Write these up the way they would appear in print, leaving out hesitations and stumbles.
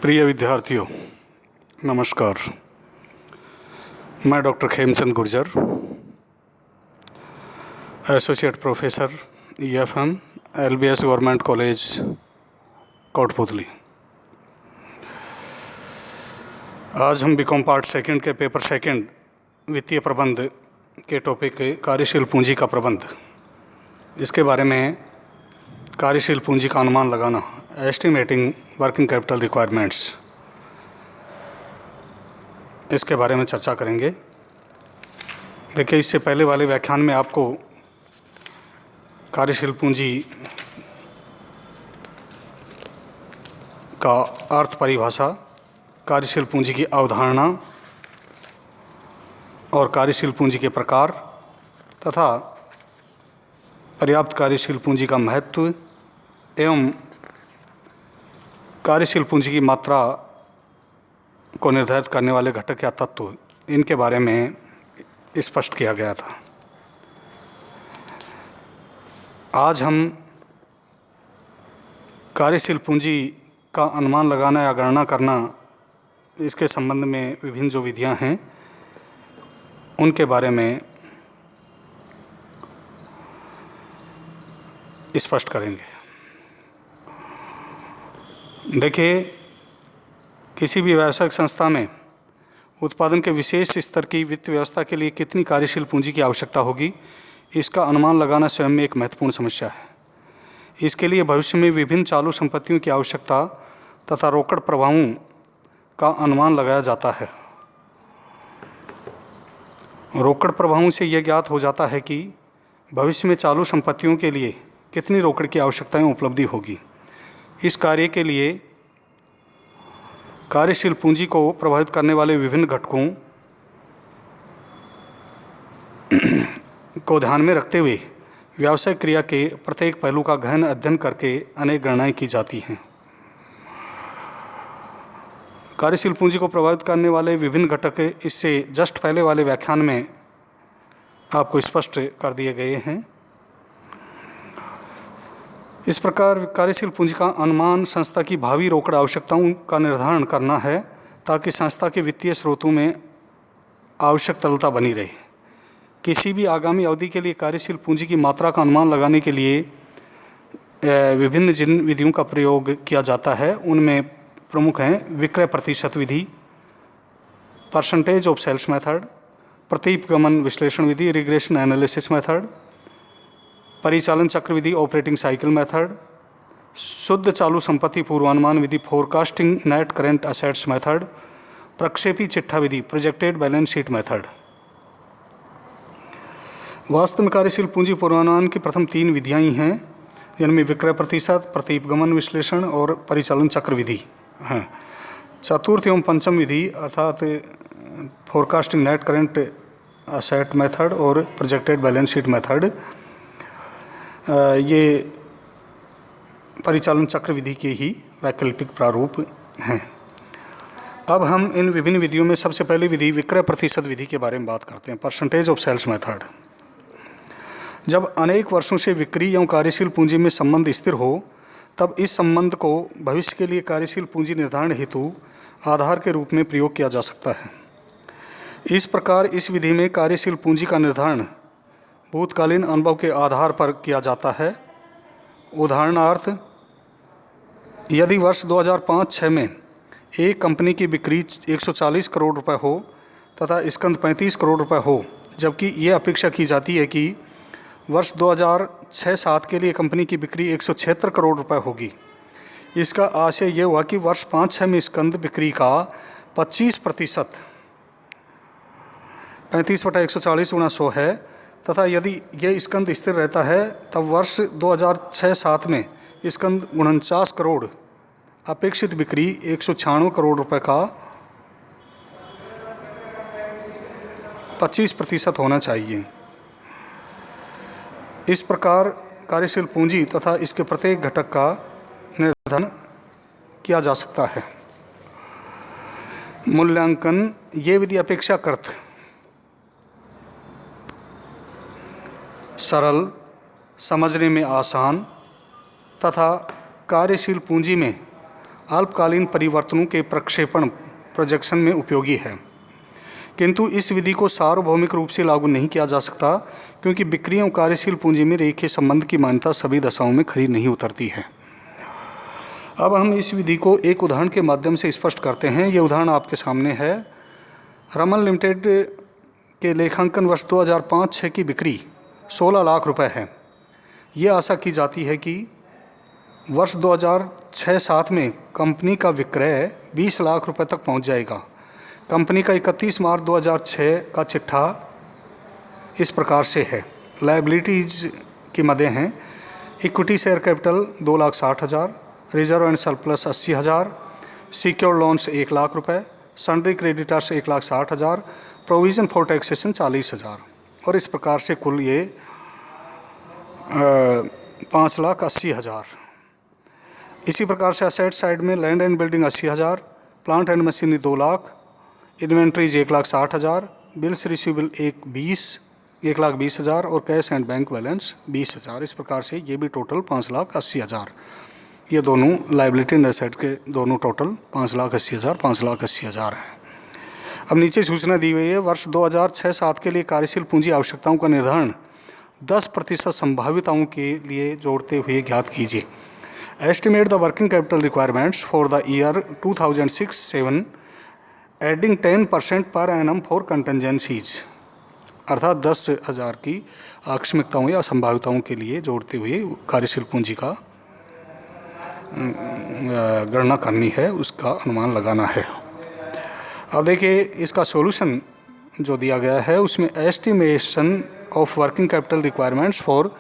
प्रिय विद्यार्थियों, नमस्कार। मैं doctor Khemchand Gurjar, associate professor EFM, LBS government college Kotputli. आज हम बीकॉम पार्ट सेकंड के पेपर सेकंड वित्तीय प्रबंध के टॉपिक कार्यशील पूंजी का प्रबंध, इसके बारे में कार्यशील पूंजी का अनुमान लगाना, एस्टिमेटिंग वर्किंग कैपिटल रिक्वायरमेंट्स, इसके बारे में चर्चा करेंगे। देखिए, इससे पहले वाले व्याख्यान में आपको कार्यशील पूंजी का अर्थ परिभाषा, कार्यशील पूंजी की अवधारणा और कार्यशील पूंजी के प्रकार तथा पर्याप्त कार्यशील पूंजी का महत्व एवं कार्यशील पूंजी की मात्रा को निर्धारित करने वाले घटक या तत्व, इनके बारे में स्पष्ट किया गया था। आज हम कार्यशील पूंजी का अनुमान लगाना या गणना करना, इसके संबंध में विभिन्न जो विधियां हैं उनके बारे में स्पष्ट करेंगे। देखिए, किसी भी व्यावसायिक संस्था में उत्पादन के विशेष स्तर की वित्त व्यवस्था के लिए कितनी कार्यशील पूंजी की आवश्यकता होगी, इसका अनुमान लगाना स्वयं में एक महत्वपूर्ण समस्या है। इसके लिए भविष्य में विभिन्न चालू संपत्तियों की आवश्यकता तथा रोकड़ प्रवाहों का अनुमान लगाया जाता है। रोकड़ प्रवाहों से यह ज्ञात हो जाता है कि भविष्य में चालू संपत्तियों के लिए कितनी रोकड़ की आवश्यकताएं उपलब्धि होगी। इस कार्य के लिए कार्यशील पूंजी को प्रभावित करने वाले विभिन्न घटकों को ध्यान में रखते हुए व्यावसायिक क्रिया के प्रत्येक पहलू का गहन अध्ययन करके अनेक गणनाएं की जाती हैं। कार्यशील पूंजी को प्रभावित करने वाले विभिन्न घटक इससे जस्ट पहले वाले व्याख्यान में आपको स्पष्ट कर दिए गए हैं। इस प्रकार कार्यशील पूंजी का अनुमान संस्था की भावी रोकड़ आवश्यकताओं का निर्धारण करना है, ताकि संस्था के वित्तीय स्रोतों में आवश्यक तरलता बनी रहे। किसी भी आगामी अवधि के लिए कार्यशील पूंजी की मात्रा का अनुमान लगाने के लिए विभिन्न जिन विधियों का प्रयोग किया जाता है उनमें प्रमुख हैं विक्रय प्रतिशत विधि, परसेंटेज ऑफ सेल्स मेथड, प्रतिगमन विश्लेषण विधि, रिग्रेशन एनालिसिस मेथड, परिचालन चक्र विधि, ऑपरेटिंग साइकिल मेथड, शुद्ध चालू संपत्ति पूर्वानुमान विधि, forecasting net current assets method, प्रक्षेपी चिट्ठा विधि, प्रोजेक्टेड बैलेंस शीट मेथड। वास्तव में कार्यशील पूंजी पूर्वानुमान की प्रथम तीन विधियां ही हैं, जिनमें विक्रय प्रतिशत, प्रतिगमन विश्लेषण और परिचालन चक्र विधि हैं। चतुर्थ एवं पंचम विधि अर्थात forecasting net current asset method और प्रोजेक्टेड बैलेंस शीट मेथड, ये परिचालन चक्र विधि के ही वैकल्पिक प्रारूप हैं। अब हम इन विभिन्न विधियों में सबसे पहली विधि विक्रय प्रतिशत विधि के बारे में बात करते हैं, परसेंटेज ऑफ सेल्स मेथड। जब अनेक वर्षों से बिक्री एवं कार्यशील पूंजी में संबंध स्थिर हो, तब इस संबंध को भविष्य के लिए कार्यशील पूंजी निर्धारण हेतु आधार के रूप में प्रयोग किया जा सकता है। इस प्रकार इस विधि में कार्यशील पूंजी का निर्धारण भूतकालीन अनुभव के आधार पर किया जाता है। उदाहरणार्थ, यदि वर्ष 2005-06 में एक कंपनी की बिक्री 140 करोड़ रुपए हो तथा स्कंद 35 करोड़ रुपए हो, जबकि ये अपेक्षा की जाती है कि वर्ष 2006-07 के लिए कंपनी की बिक्री 176 करोड़ रुपए होगी। इसका आशय ये हुआ कि वर्ष 5-6 में स्कंद बिक्री का 25%, 35/140 × 100 है, तथा यदि यह स्कंद स्थिर रहता है तब वर्ष 2006-07 में स्कंद 49 करोड़, अपेक्षित बिक्री 196 करोड़ रुपए का 25% होना चाहिए। इस प्रकार कार्यशील पूंजी तथा इसके प्रत्येक घटक का निर्धारण किया जा सकता है। मूल्यांकन, ये विधि अपेक्षाकृत सरल, समझने में आसान तथा कार्यशील पूंजी में अल्पकालीन परिवर्तनों के प्रक्षेपण प्रोजेक्शन में उपयोगी है, किंतु इस विधि को सार्वभौमिक रूप से लागू नहीं किया जा सकता क्योंकि बिक्री और कार्यशील पूंजी में रेखीय संबंध की मान्यता सभी दशाओं में खरी नहीं उतरती है। अब हम इस विधि को एक उदाहरण के माध्यम से स्पष्ट करते हैं। ये उदाहरण आपके सामने है। रमन लिमिटेड के लेखांकन वर्ष 2005-06 की बिक्री 16 लाख रुपए है। ये आशा की जाती है कि वर्ष 2006-07 में कंपनी का विक्रय 20 लाख रुपए तक पहुंच जाएगा। कंपनी का 31 मार्च 2006 का चिट्ठा इस प्रकार से है। लायबिलिटीज़ की मदें हैं: equity share capital 2,60,000, reserve and surplus 80,000, secured loans 1 lakh रुपए, sundry creditors 1,60,000, provision for taxation 40,000 और इस प्रकार से कुल ये 5,80,000। इसी प्रकार से असेट साइड में land and building 80,000, plant and machinery 2 lakh, inventories 1,60,000, bills receivable 1,20,000 और कैश एंड बैंक बैलेंस 20,000। इस प्रकार से ये भी टोटल 5,80,000। ये दोनों लायबिलिटी एंड एसेट के दोनों टोटल 5,80,000 है। अब नीचे सूचना दी हुई है, वर्ष 2006-07 के लिए कार्यशील पूंजी आवश्यकताओं का निर्धारण 10% संभाविताओं के लिए जोड़ते हुए ज्ञात कीजिए। Estimate the working capital requirements for the year 2006-07 adding 10% per annum for कंटेंजेंसीज, अर्थात 10,000 की आकस्मिकताओं या संभाविताओं के लिए जोड़ते हुए कार्यशील पूंजी का गणना करनी है, उसका अनुमान लगाना है। अब देखिए इसका सॉल्यूशन जो दिया गया है उसमें estimation of working capital requirements for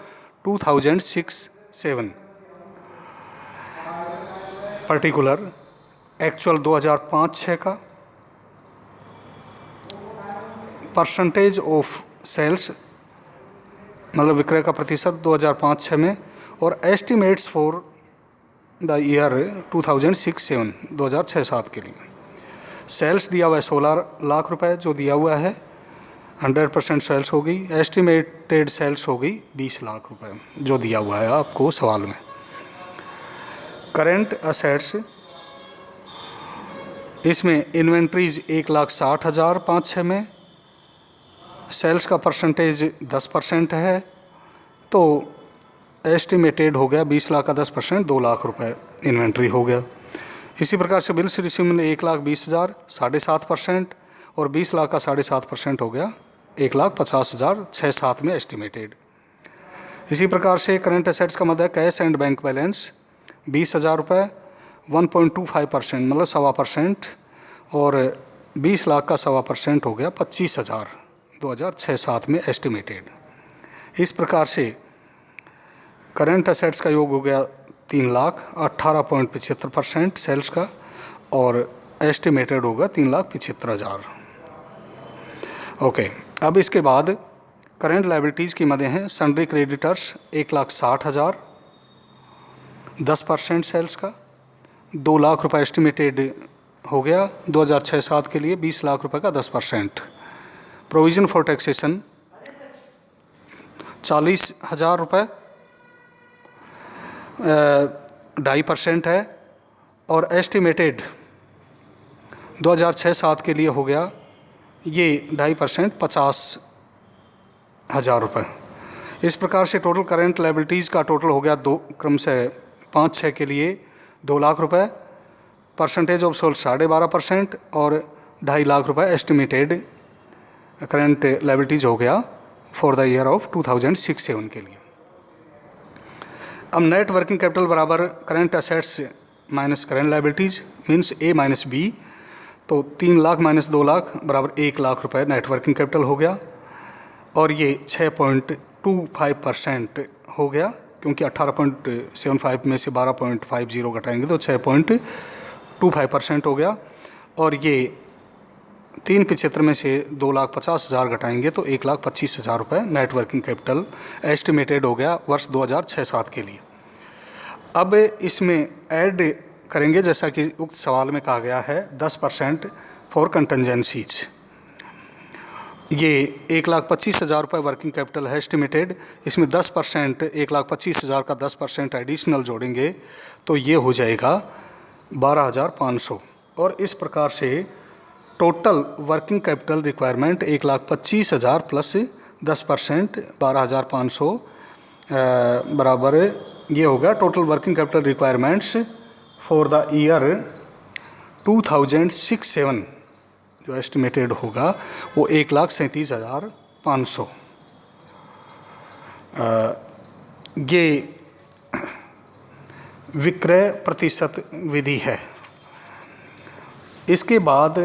2006-07 particular actual 2005-06 का, परसेंटेज ऑफ सेल्स मतलब विक्रय का प्रतिशत 2005-06 में, और एस्टिमेट्स फॉर द ईयर 2006-07 2006-07 के लिए। सेल्स दिया हुआ है 16 लाख रुपए जो दिया हुआ है, 100% सेल्स हो गई। एस्टिमेटेड सेल्स हो गई 20 लाख रुपए जो दिया हुआ है आपको सवाल में। करेंट असेट्स, इसमें इन्वेंट्रीज 1,60,000 5-6 में, सेल्स का परसेंटेज 10% है तो एस्टिमेटेड हो गया 20 लाख का 10% 2 लाख रुपए इन्वेंट्री हो गया। इसी प्रकार से बिल्स रिसीवेबल 1,20,000 7.5% और 20 लाख का 7.5% हो गया 1,50,000 6-7 में एस्टिमेटेड। इसी प्रकार से करंट एसेट्स का मतलब कैश एंड बैंक बैलेंस 20,000 रुपये 1.25% मतलब 1.25% और 20 लाख का 1.25% हो गया 25,000 2006-07 में एस्टिमेटेड। इस प्रकार से करंट एसेट्स का योग हो गया 3 लाख 18.75% सेल्स का और एस्टिमेटेड होगा 3,75,000। ओके, अब इसके बाद करंट लायबिलिटीज़ की मदें हैं। सन्ड्री क्रेडिटर्स 1,60,000 10% सेल्स का 2 लाख रुपये एस्टिमेटेड हो गया 2006-07 के लिए 20 लाख रुपए का 10%। प्रोविज़न फॉर टैक्सेशन 40,000 रुपये 2.5% है और एस्टिमेटेड 2006-07 के लिए हो गया ये 2.5% 50,000 रुपये। इस प्रकार से टोटल करेंट लायबिलिटीज़ का टोटल हो गया क्रम से 5-6 के लिए 2 लाख रुपए, परसेंटेज ऑफ सोल्स 12.5% और 2.5 लाख रुपए एस्टिमेटेड करेंट लायबिलिटीज़ हो गया फॉर द ईयर ऑफ 2006-07 के लिए। अब नेट वर्किंग कैपिटल बराबर current assets minus current liabilities means A minus B, तो 3 लाख माइनस 2 लाख बराबर 1 लाख रुपए नेट वर्किंग कैपिटल हो गया और ये 6.25% हो गया क्योंकि 18.75 में से 12.50 घटाएंगे तो 6.25% हो गया और ये 3.75 में से 2,50,000 घटाएंगे तो 1,25,000 रुपये नेट वर्किंग कैपिटल एस्टिमेटेड हो गया वर्ष 2006-07 के लिए। अब इसमें ऐड करेंगे जैसा कि उक्त सवाल में कहा गया है 10% फॉर कंटेंजेंसीज। ये 1,25,000 रुपये वर्किंग कैपिटल है एस्टिमेटेड। इसमें 10%, 1,25,000 का 10% एडिशनल जोड़ेंगे तो ये हो जाएगा 12,500। और इस प्रकार से total working capital requirement 1,25,000 plus 10% 12,500 बराबर ये होगा total working capital requirements for the year 2006-7 जो एस्टिमेटेड होगा वो 1,37,500। ये विक्रय प्रतिशत विधि है। इसके बाद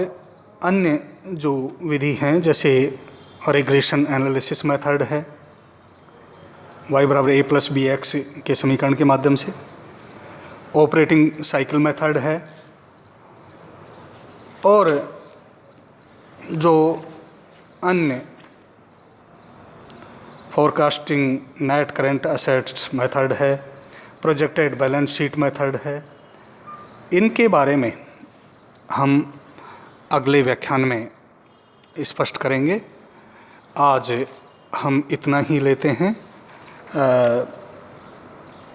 अन्य जो विधि हैं जैसे रिग्रेशन एनालिसिस मेथड है, y बराबर a+bx के समीकरण के माध्यम से, ऑपरेटिंग साइकिल मेथड है, और जो अन्य forecasting net current assets method है, प्रोजेक्टेड बैलेंस शीट मेथड है, इनके बारे में हम अगले व्याख्यान में स्पष्ट करेंगे। आज हम इतना ही लेते हैं।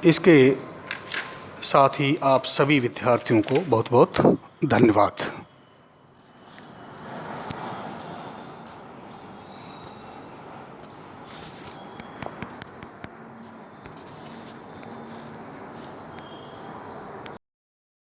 इसके साथ ही आप सभी विद्यार्थियों को बहुत बहुत धन्यवाद।